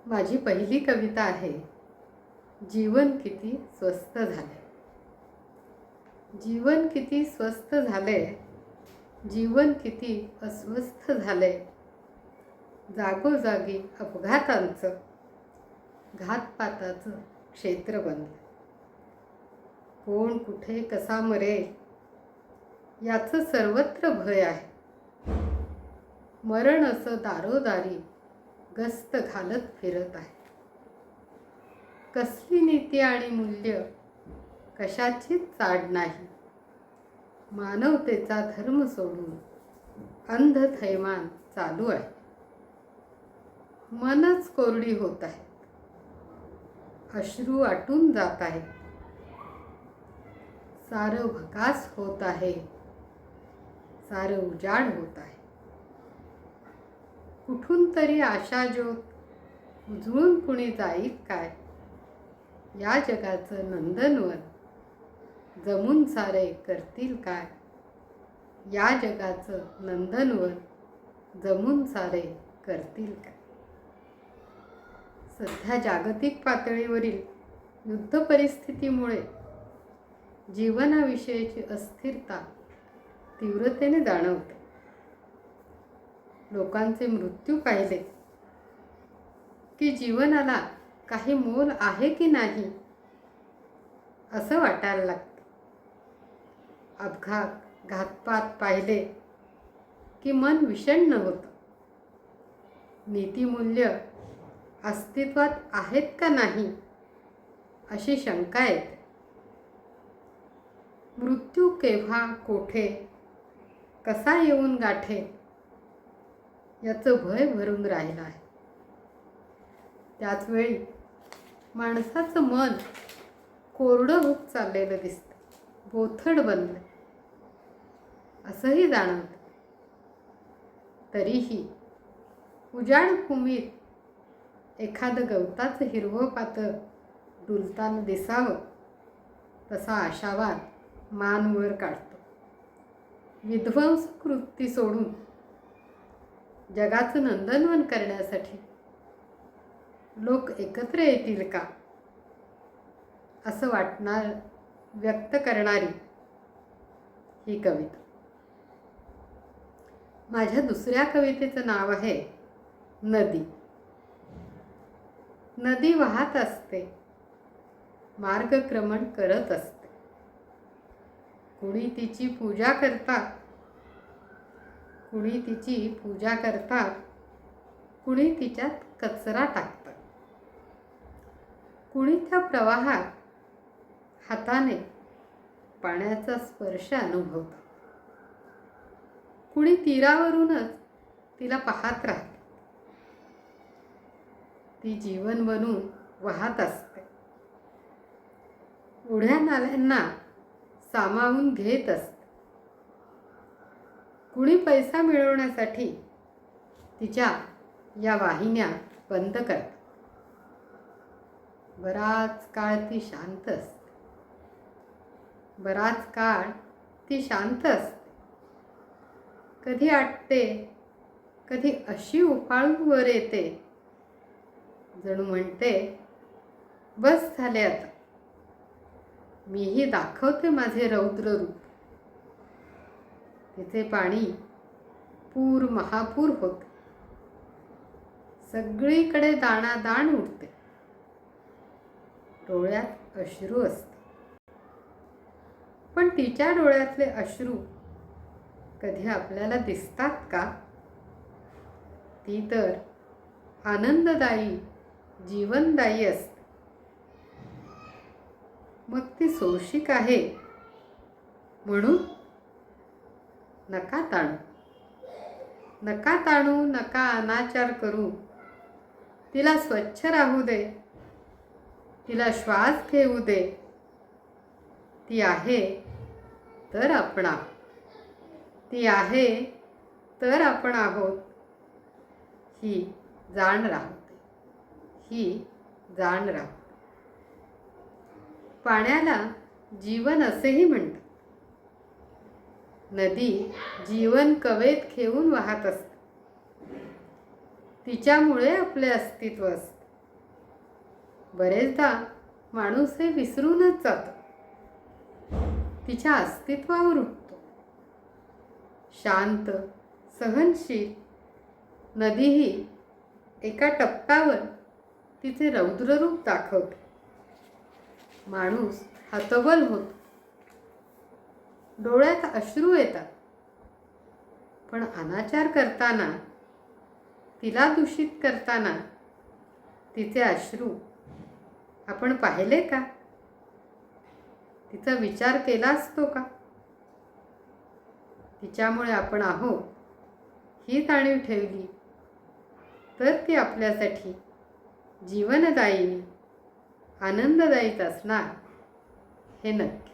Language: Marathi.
माझी पहिली कविता आहे, जीवन किती स्वस्त झाले. जीवन किती स्वस्त झाले, जीवन किती अस्वस्थ झाले. जागोजागी अपघातांचं, घातपाताचं क्षेत्र बनलं. कोण कुठे कसा मरेल याचं सर्वत्र भय आहे. मरण असं दारोदारी गस्त घालत फिरत आहे. कसली नीती आणि मूल्य कशाचीच चाड नाही. मानवतेचा धर्म सोडून अंध थैमान चालू आहे. मनच कोरडी होत आहे. अश्रू आटून जात आहे. सारं भकास होत आहे. सारं उजाड होत आहे. कुठून तरी आशा ज्योत उजळून कुणी जाईल काय. या जगाचं नंदनवन जमून सारे करतील काय. या जगाचं नंदनवन जमून सारे करतील काय. सध्या जागतिक पातळीवरील युद्ध परिस्थितीमुळे जीवनाविषयीची अस्थिरता तीव्रतेने जाणवते. लोकांचे मृत्यू पाहिले की जीवनाला काही मोल आहे की नाही असं वाटायला लागतं. अपघात, घातपात पाहिले की मन विषण्ण होतं. नीतिमूल्य अस्तित्वात आहेत का नाही अशी शंका येते. मृत्यू केव्हा, कोठे, कसा येऊन गाठे याचं भय भरून राहिलं आहे. त्याचवेळी माणसाचं मन कोरडं होत चाललेलं दिसतं. बोथड बनलं असंही जाणवतं. तरीही उजाड भूमीत एखादं गवताचं हिरवं पातं डुलताना दिसावं तसा आशावाद मान वर काढतो. विध्वंस कृती सोडून जगाचं नंदनवन करण्यासाठी लोक एकत्र येतील का असं वाटणार व्यक्त करणारी ही कविता. माझ्या दुसऱ्या कवितेचं नाव आहे नदी. नदी वाहत असते, मार्गक्रमण करत असते. कुणी तिची पूजा करतात, कुणी तिची पूजा करतात, कुणी तिच्यात कचरा टाकतात. कुणी त्या प्रवाहात हाताने पाण्याचा स्पर्श अनुभवतात. कुणी तीरावरूनच तिला पाहत राहतात. ती जीवन बनून वाहत असते. उड्या नाल्यांना सामावून घेत असते. कुणी पैसा मिळवण्यासाठी तिच्या या वाहिन्या बंद करतात. बराच काळ ती शांत असते. बराच काळ ती शांत असते. कधी आटते, कधी अशी उफाळून वर येते, जणू म्हणते बस झाले आता, मीही दाखवते माझे रौद्र रूप. तिचे पाणी पूर महापूर होते. सगळीकडे दाणादाण उडते. डोळ्यात अश्रू असते. पण तिच्या डोळ्यातले अश्रू कधी आपल्याला दिसतात का. ती तर आनंददायी, जीवनदायी असते. मग ती सोशिक आहे म्हणून नका ताणू. नका ताणू, नका अनाचार करू. तिला स्वच्छ राहू दे. तिला श्वास घेऊ दे. ती आहे तर आपण आहोत. ती आहे तर आपण आहोत. ही जाण राहते. ही जाण राहते. पाण्याला जीवन असेही म्हणतात. नदी जीवन कवेत घेऊन वाहत असते. तिच्यामुळे आपले अस्तित्व असते. बरेचदा माणूस हे विसरूनच जातो, तिच्या अस्तित्वावर उठतो. शांत, सहनशील नदीही एका टप्प्यावर तिचे रौद्ररूप दाखवते. माणूस हतबल होतो, डोळ्यात अश्रू येतात. पण अनाचार करताना, तिला दूषित करताना तिचे अश्रू आपण पाहिले का? तिचा विचार केला असतो का? तिच्यामुळे आपण आहोत ही जाणीव ठेवली तर ती आपल्यासाठी जीवनदायिनी, आनंददायीच असणार हे नक्की.